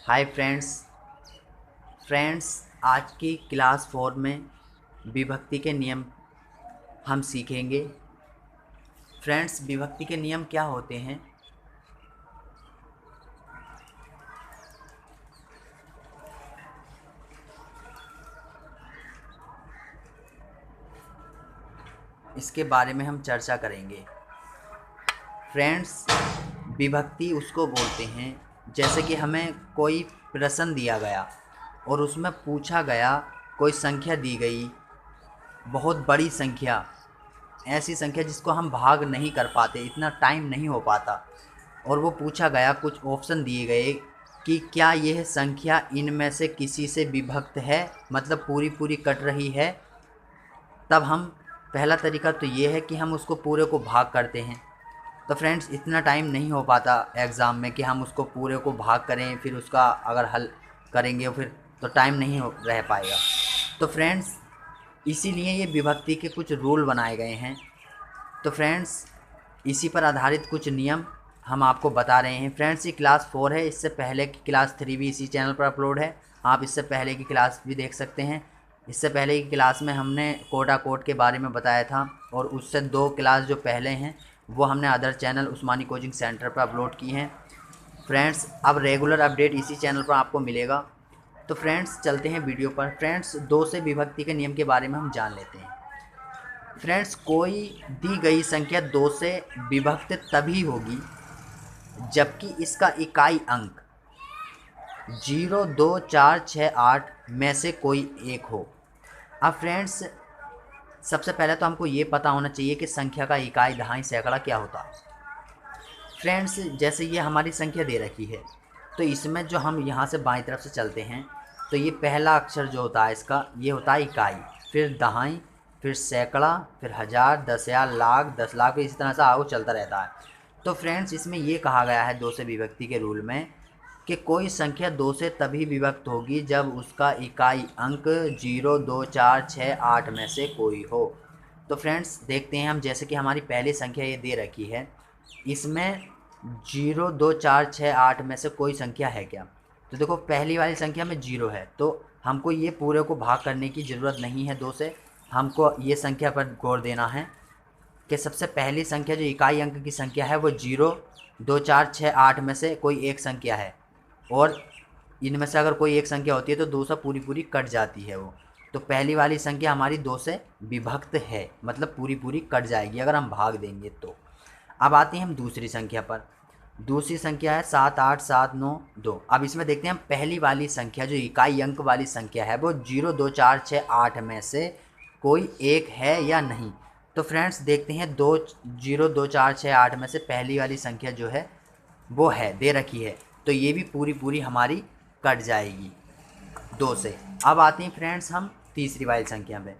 Hi friends आज की class 4 में विभक्ति के नियम हम सीखेंगे। फ्रेंड्स, विभक्ति के नियम क्या होते हैं? इसके बारे में हम चर्चा करेंगे। फ्रेंड्स, विभक्ति उसको बोलते हैं जैसे कि हमें कोई प्रश्न दिया गया और उसमें पूछा गया, कोई संख्या दी गई, बहुत बड़ी संख्या, ऐसी संख्या जिसको हम भाग नहीं कर पाते, इतना टाइम नहीं हो पाता, और वो पूछा गया, कुछ ऑप्शन दिए गए कि क्या यह संख्या इनमें से किसी से विभक्त है, मतलब पूरी पूरी कट रही है। तब हम पहला तरीका तो ये है कि हम उसको पूरे को भाग करते हैं। तो फ्रेंड्स, इतना टाइम नहीं हो पाता एग्ज़ाम में कि हम उसको पूरे को भाग करें, फिर उसका अगर हल करेंगे फिर तो टाइम नहीं रह पाएगा। तो फ्रेंड्स, इसीलिए ये विभक्ति के कुछ रूल बनाए गए हैं। तो फ्रेंड्स, इसी पर आधारित कुछ नियम हम आपको बता रहे हैं। फ्रेंड्स, ये क्लास 4 है, इससे पहले की क्लास 3 भी इसी चैनल पर अपलोड है, आप इससे पहले की क्लास भी देख सकते हैं। इससे पहले की क्लास में हमने कोटा कोड के बारे में बताया था, और उससे 2 क्लास जो पहले हैं वो हमने अदर चैनल उस्मानी कोचिंग सेंटर पर अपलोड की हैं। फ्रेंड्स, अब रेगुलर अपडेट इसी चैनल पर आपको मिलेगा। तो फ्रेंड्स, चलते हैं वीडियो पर। फ्रेंड्स, 2 से विभक्ति के नियम के बारे में हम जान लेते हैं। फ्रेंड्स, कोई दी गई संख्या 2 से विभक्त तभी होगी जबकि इसका इकाई अंक 0, 2, 4, 6, 8 में से कोई एक हो। अब फ्रेंड्स, सबसे पहले तो हमको ये पता होना चाहिए कि संख्या का इकाई, दहाई, सैकड़ा क्या होता है। फ्रेंड्स, जैसे ये हमारी संख्या दे रखी है, तो इसमें जो हम यहाँ से बाईं तरफ से चलते हैं, तो ये पहला अक्षर जो होता है इसका, ये होता है इकाई, फिर दहाई, फिर सैकड़ा, फिर हज़ार, 10,000, लाख, 10 लाख, इसी तरह से आगे चलता रहता है। तो फ्रेंड्स, इसमें ये कहा गया है 2 से विभक्ति के रूल में कि कोई संख्या 2 से तभी विभक्त होगी जब उसका इकाई अंक 0, 2, 4, 6, 8 में से कोई हो। तो फ्रेंड्स, देखते हैं हम, जैसे कि हमारी पहली संख्या ये दे रखी है, इसमें 0, 2, 4, 6, 8 में से कोई संख्या है क्या? तो देखो, पहली वाली संख्या में 0 है, तो हमको ये पूरे को भाग करने की ज़रूरत नहीं है 2 से। हमको ये संख्या पर गौर देना है कि सबसे पहली संख्या जो इकाई अंक की संख्या है वो 0, 2, 4, 6, 8 में से कोई एक संख्या है, और इनमें से अगर कोई एक संख्या होती है तो 2 से पूरी पूरी कट जाती है वो। तो पहली वाली संख्या हमारी 2 से विभक्त है, मतलब पूरी पूरी कट जाएगी अगर हम भाग देंगे तो। अब आते हैं हम दूसरी संख्या पर। दूसरी संख्या है 7, 8, 7, 9, 2। अब इसमें देखते हैं हम, पहली वाली संख्या जो इकाई अंक वाली संख्या है वो 0, 2, 4, 6, 8 में से कोई एक है या नहीं। तो फ्रेंड्स, देखते हैं 0, 2, 4, 6, 8 में से पहली वाली संख्या जो है वो है, दे रखी है, तो ये भी पूरी पूरी हमारी कट जाएगी 2 से। अब आते हैं फ्रेंड्स हम तीसरी वाली संख्या में।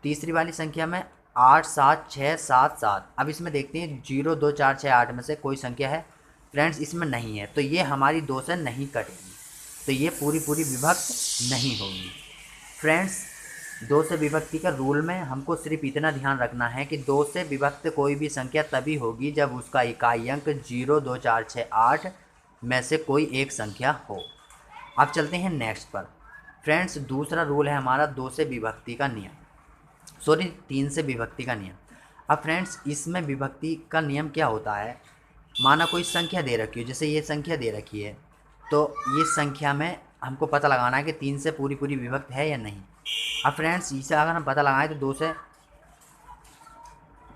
तीसरी वाली संख्या में 8, 7, 6, 7, 7। अब इसमें देखते हैं 0, 2, 4, 6, 8 में से कोई संख्या है? फ्रेंड्स, इसमें नहीं है, तो ये हमारी 2 से नहीं कटेगी, तो ये पूरी पूरी विभक्त नहीं होगी। फ्रेंड्स, 2 से विभक्ति का रूल में हमको सिर्फ इतना ध्यान रखना है कि 2 से विभक्त कोई भी संख्या तभी होगी जब उसका इकाई अंक 0, 2, 4, 6, 8 में से कोई एक संख्या हो। अब चलते हैं नेक्स्ट पर। फ्रेंड्स, दूसरा रूल है हमारा 2 से विभक्ति का नियम, सॉरी 3 से विभक्ति का नियम। अब फ्रेंड्स, इसमें विभक्ति का नियम क्या होता है, माना कोई संख्या दे रखी हो, जैसे ये संख्या दे रखी है, तो ये संख्या में हमको पता लगाना है कि 3 से पूरी पूरी विभक्त है या नहीं। अब फ्रेंड्स, इसे अगर हम पता लगाएं तो 2 से,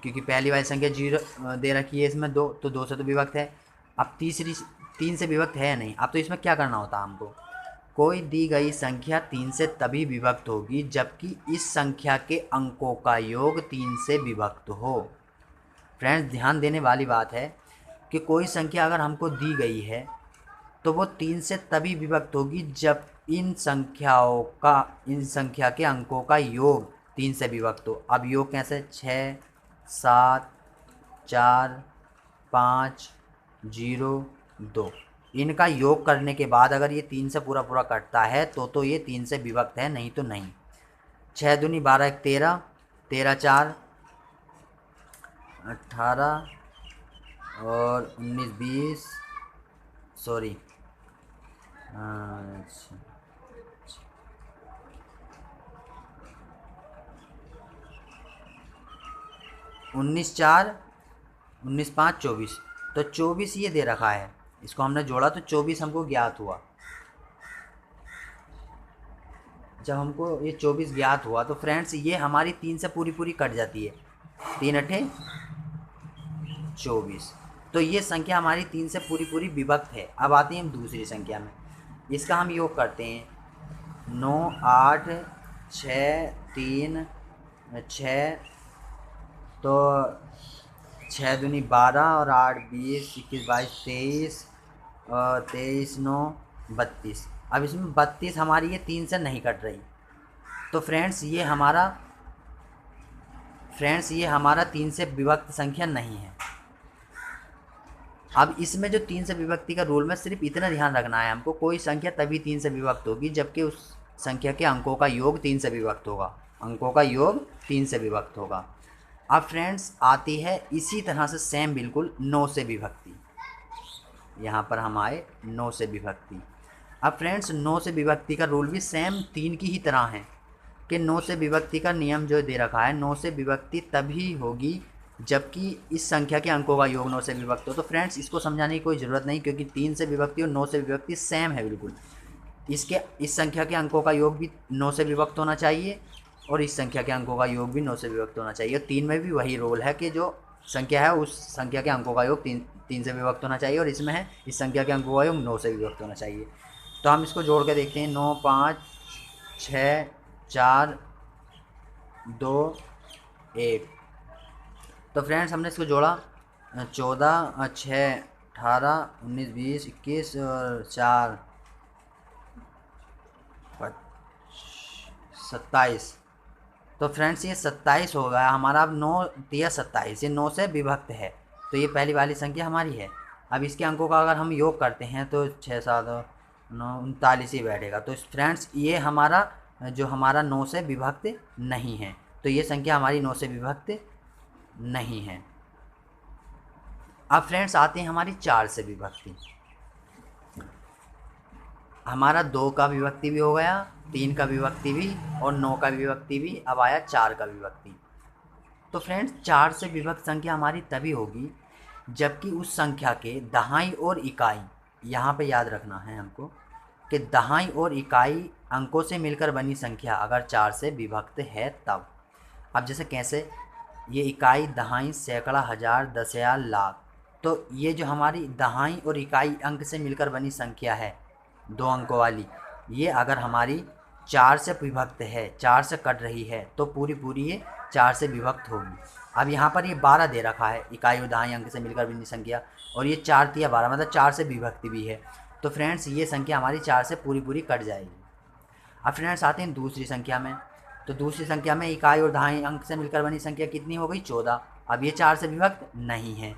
क्योंकि पहली वाली संख्या 0 दे रखी है, इसमें 2, तो 2 से तो विभक्त है। अब तीसरी 3 से विभक्त है या नहीं। अब तो इसमें क्या करना होता है हमको, कोई दी गई संख्या 3 से तभी विभक्त होगी जबकि इस संख्या के अंकों का योग 3 से विभक्त हो। फ्रेंड्स, ध्यान देने वाली बात है कि कोई संख्या अगर हमको दी गई है तो वो 3 से तभी विभक्त होगी जब इन संख्या के अंकों का योग 3 से विभक्त हो। अब योग कैसे? 6, 7, 4, 5, 0, 2। इनका योग करने के बाद अगर ये 3 से पूरा पूरा कटता है तो ये 3 से विभक्त है, नहीं तो नहीं। 6 दूनी 12, 1 13, 13 4 18, और 19 20, सॉरी अच्छा, 19 4 19 5 24, तो 24 ये दे रखा है, इसको हमने जोड़ा तो 24 हमको ज्ञात हुआ। जब हमको ये 24 ज्ञात हुआ तो फ्रेंड्स ये हमारी 3 से पूरी पूरी कट जाती है, 3 अठे 24। तो ये संख्या हमारी 3 से पूरी पूरी विभक्त है। अब आते हैं हम दूसरी संख्या में, इसका हम योग करते हैं। 9 8 6 3 6, तो 6 दूनी 12 और 8 20 21 22 23 और 23 9 32। अब इसमें 32 हमारी ये 3 से नहीं कट रही, तो फ्रेंड्स ये हमारा 3 से विभक्त संख्या नहीं है। अब इसमें जो 3 से विभक्ति का रूल में सिर्फ इतना ध्यान रखना है हमको, कोई संख्या तभी 3 से विभक्त होगी जबकि उस संख्या के अंकों का योग 3 से विभक्त होगा, अंकों का योग 3 से विभक्त होगा। अब फ्रेंड्स आती है इसी तरह से सेम बिल्कुल 9 से विभक्ति। यहाँ पर हम आए 9 से विभक्ति। अब फ्रेंड्स 9 से विभक्ति का रूल भी सेम 3 की ही तरह है कि 9 से विभक्ति का नियम जो दे रखा है, 9 से विभक्ति तभी होगी जबकि इस संख्या के अंकों का योग 9 से विभक्त हो। तो फ्रेंड्स इसको समझाने की कोई ज़रूरत नहीं, क्योंकि 3 से विभक्ति और 9 से विभक्ति सेम है बिल्कुल। इस संख्या के अंकों का योग भी 9 से विभक्त होना चाहिए और इस संख्या के अंकों का योग भी 9 से विभक्त होना चाहिए। और 3 में भी वही रोल है कि जो संख्या है उस संख्या के अंकों का योग 3 से विभक्त होना चाहिए, और इसमें है इस संख्या के अंकों का योग 9 से विभक्त होना चाहिए। तो हम इसको जोड़ के देखते हैं। 9 5 6 4 2 1। तो फ्रेंड्स हमने इसको जोड़ा 14 6 18 19 20 21 और 4 27। तो फ्रेंड्स ये 27 हो गया हमारा। अब 9 तिया 27, ये 9 से विभक्त है, तो ये पहली वाली संख्या हमारी है। अब इसके अंकों का अगर हम योग करते हैं तो 6 7 9 39 ही बैठेगा। तो फ्रेंड्स ये हमारा 9 से विभक्त नहीं है, तो ये संख्या हमारी 9 से विभक्त नहीं है। अब फ्रेंड्स आते हैं हमारी 4 से विभक्ति। हमारा 2 का विभक्ति भी हो गया, 3 का विभक्ति भी और 9 का विभक्ति भी। अब आया 4 का विभक्ति। तो फ्रेंड्स 4 से विभक्त संख्या हमारी तभी होगी जबकि उस संख्या के दहाई और इकाई, यहाँ पे याद रखना है हमको कि दहाई और इकाई अंकों से मिलकर बनी संख्या अगर 4 से विभक्त है तब। अब जैसे कैसे, ये इकाई दहाई सैकड़ा हज़ार 10,000 लाख, तो ये जो हमारी दहाई और इकाई अंक से मिलकर बनी संख्या है 2 अंकों वाली, ये अगर हमारी 4 से विभक्त है, 4 से कट रही है, तो पूरी पूरी ये 4 से विभक्त होगी। अब यहाँ पर ये 12 दे रखा है, इकाई और दहाई अंक से मिलकर बनी संख्या, और ये 4 तिया 12 मतलब 4 से विभक्ति भी है। तो फ्रेंड्स ये संख्या हमारी 4 से पूरी पूरी कट जाएगी। अब फ्रेंड्स आते हैं दूसरी संख्या में। तो दूसरी संख्या में इकाई और दहाई अंक से मिलकर बनी संख्या कितनी हो गई? 14। अब ये 4 से विभक्त नहीं है।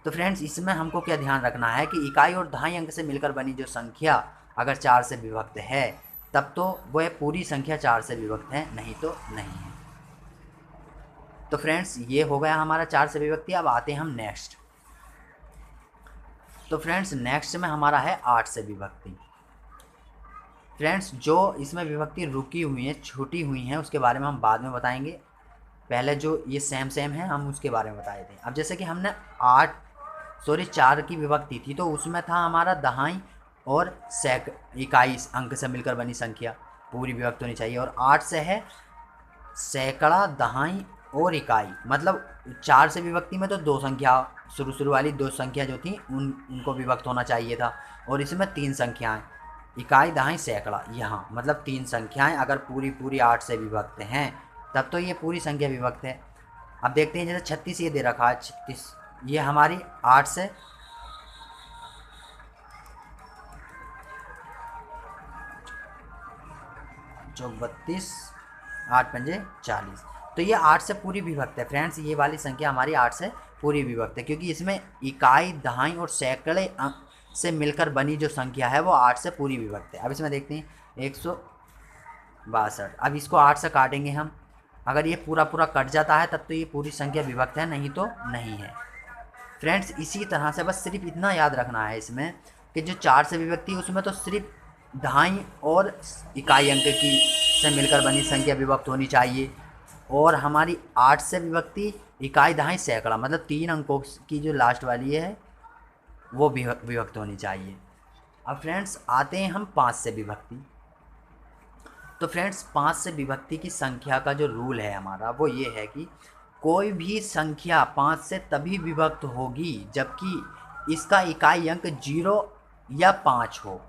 तो फ्रेंड्स इसमें हमको क्या ध्यान रखना है कि इकाई और दहाई अंक से मिलकर बनी जो संख्या अगर 4 से विभक्त है तब तो वह पूरी संख्या 4 से विभक्त है, नहीं तो नहीं है। तो फ्रेंड्स ये हो गया हमारा 4 से विभक्ति। अब आते हैं हम नेक्स्ट। तो फ्रेंड्स नेक्स्ट में हमारा है 8 से विभक्ति। फ्रेंड्स जो इसमें विभक्ति रुकी हुई है, छूटी हुई हैं, उसके बारे में हम बाद में बताएंगे। पहले जो ये सेम है हम उसके बारे में बताए थे। अब जैसे कि हमने 4 की विभक्ति थी, तो उसमें था हमारा दहाई और इकाई अंक से मिलकर बनी संख्या पूरी विभक्त होनी चाहिए, और 8 से है सैकड़ा दहाई और इकाई, मतलब 4 से विभक्ति में तो 2 संख्या शुरू वाली 2 संख्या जो थी उनको विभक्त होना चाहिए था, और इसमें 3 संख्याएं इकाई दहाई सैकड़ा, यहाँ मतलब 3 संख्याएं अगर पूरी 8 से विभक्त हैं तब तो ये पूरी संख्या विभक्त है। अब देखते हैं जैसे 36 ये दे रखा है, 36 ये हमारी 8 से जो 32 8 पंजे 40, तो ये 8 से पूरी विभक्त है। फ्रेंड्स ये वाली संख्या हमारी 8 से पूरी विभक्त है, क्योंकि इसमें इकाई दहाई और सैकड़े से मिलकर बनी जो संख्या है वो 8 से पूरी विभक्त है। अब इसमें देखते हैं 162। अब इसको 8 से काटेंगे हम, अगर ये पूरा कट जाता है तब तो ये पूरी संख्या विभक्त है, नहीं तो नहीं है। फ्रेंड्स इसी तरह से बस सिर्फ इतना याद रखना है इसमें कि जो 4 से विभक्ति है उसमें तो सिर्फ दहाई और इकाई अंक की से मिलकर बनी संख्या विभक्त होनी चाहिए, और हमारी 8 से विभक्ति इकाई दहाई सैकड़ा मतलब 3 अंकों की जो लास्ट वाली है वो विभक्त होनी चाहिए। अब फ्रेंड्स आते हैं हम 5 से विभक्ति। तो फ्रेंड्स 5 से विभक्ति की संख्या का जो रूल है हमारा वो ये है कि कोई भी संख्या 5 से तभी विभक्त होगी जबकि इसका इकाई अंक 0 या 5 हो।